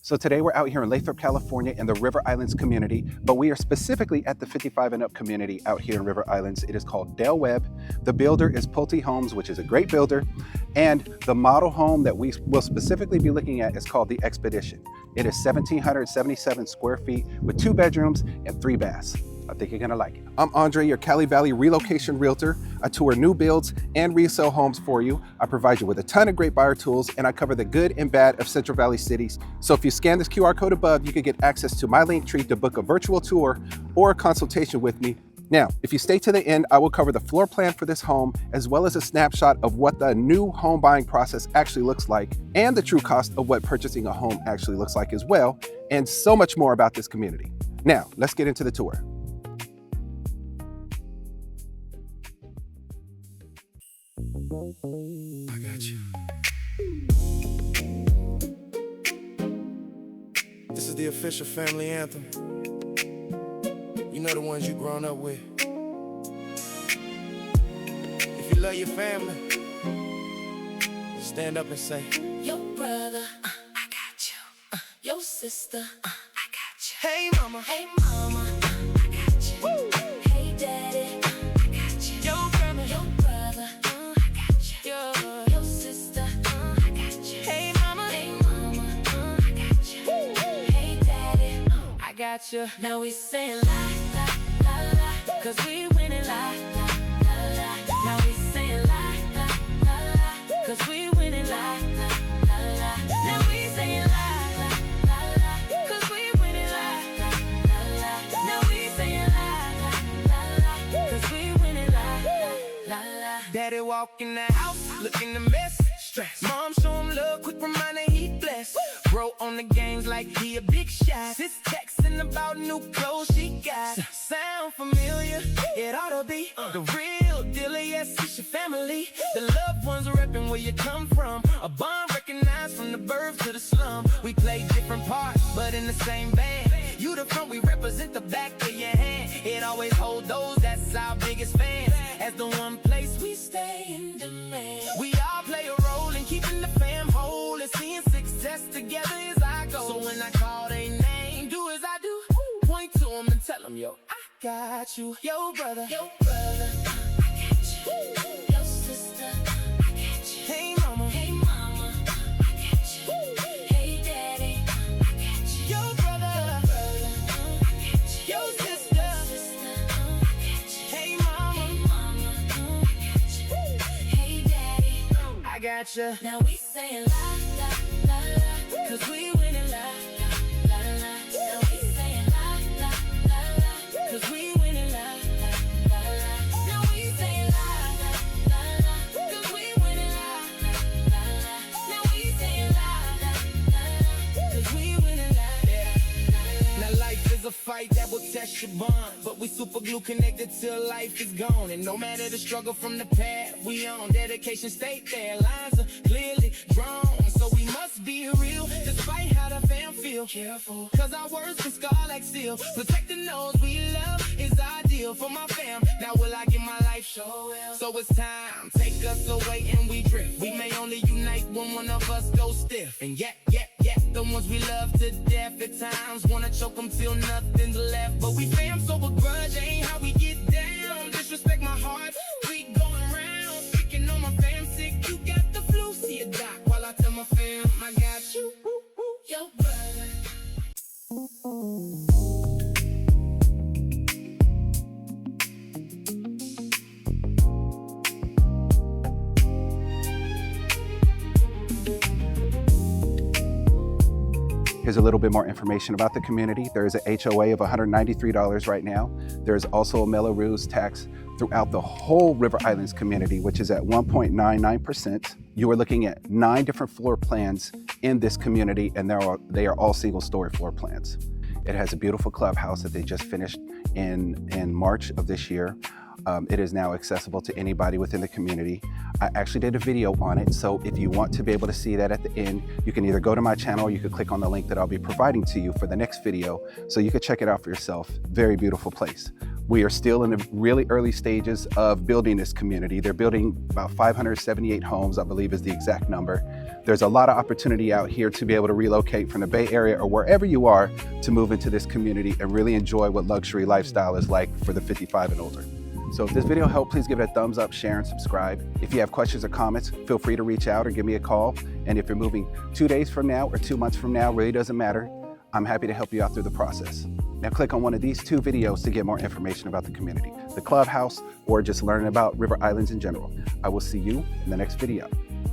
So today we're out here in Lathrop, California in the River Islands community, but we are specifically at the 55 and up community out here in River Islands. It is called Del Webb. The builder is Pulte Homes, which is a great builder. And the model home that we will specifically be looking at is called the Expedition. It is 1,777 square feet with 2 bedrooms and 3 baths. I think you're gonna like it. I'm Andre, your Cali Valley relocation realtor. I tour new builds and resale homes for you. I provide you with a ton of great buyer tools, and I cover the good and bad of Central Valley cities. So if you scan this QR code above, you can get access to my link tree to book a virtual tour or a consultation with me. Now, if you stay to the end, I will cover the floor plan for this home, as well as a snapshot of what the new home buying process actually looks like, and the true cost of what purchasing a home actually looks like as well, and so much more about this community. Now, let's get into the tour. I got you. This is the official family anthem. You know, the ones you grown up with. If you love your family, stand up and say, Your brother, I got you. Your sister, I got you. hey mama, Hey mama, I got you. Woo. Hey daddy, I got you. your family, Your brother, I got you. Your sister, I got you. hey mama, Hey mama, I got you. Woo. Hey daddy, I got you. Now we saying la la la la, 'cause we winning la la la la. Now we saying la la la la, 'cause we winning la la la la. Now we saying la la la la, 'cause we winning la la la la. Now we saying la la la la, 'cause we winning la la la la. daddy walk in the house, looking a mess, stress. Mom show him love, quick reminder he blessed. Bro on the games like he a big shot. Sis texting about new clothes she got. Sound familiar? It ought to be the real deal. Yes, it's your family. The loved ones repping where you come from. A bond recognized from the birth to the slum. We play different parts, but in the same band. You the front, we represent the back of your hand. It always hold those, that's our biggest fans. As the one place we stay in demand. We all play a role in keeping the fam whole, and seeing success together is our goal. So when I call their name, do as I do. Point to them and tell them, yo, I got you. Yo, brother. Your brother, I got you. Your sister, I got you. Hey, mama. Hey mama, I got you. Hey daddy, I got you. Yo, brother. I got you. Yo, sister. I got you. Hey, mama. Hey mama, I got you. Hey daddy, I got you. now we saying la la la la, 'cause we winning la la la la. Now we saying la la la la, 'cause we winning la la la la. Now we saying la la la la, 'cause we winning la la la la. Now we saying la la la la, 'cause we winning la la la. Now life is a fight that will test your bond, but we super glue connected till life is gone. And no matter the struggle from the path we on, dedication stay there. Lines are clearly drawn, so we must be real despite how the fam feel. Careful, 'cause our words can scar like steel. Protecting those we love is ideal for my fam. Now will I give my life? Sure will. So it's time, take us away and we drift. We may only unite when one of us goes stiff. And yet, the ones we love to death at times wanna choke them till nothing's left. But we fam, so a grudge ain't how we get down. Disrespect my heart, we going around picking on my fam sick. You got the flu, see a doc while I tell my fam I got you. Your brother. Here's a little bit more information about the community. There is an HOA of $193 right now. There's also a Melrose tax throughout the whole River Islands community, which is at 1.99%. You are looking at 9 different floor plans in this community, and they are all single-story floor plans. It has a beautiful clubhouse that they just finished in March of this year. It is now accessible to anybody within the community. I actually did a video on it, so if you want to be able to see that at the end, you can either go to my channel or you could click on the link that I'll be providing to you for the next video, so you could check it out for yourself. Very beautiful place. We are still in the really early stages of building this community. They're building about 578 homes, I believe is the exact number. There's a lot of opportunity out here to be able to relocate from the Bay Area or wherever you are to move into this community and really enjoy what luxury lifestyle is like for the 55 and older. So if this video helped, please give it a thumbs up, share, and subscribe. If you have questions or comments, feel free to reach out or give me a call. And if you're moving 2 days from now or 2 months from now, really doesn't matter. I'm happy to help you out through the process. Now click on one of these 2 videos to get more information about the community, the clubhouse, or just learning about River Islands in general. I will see you in the next video.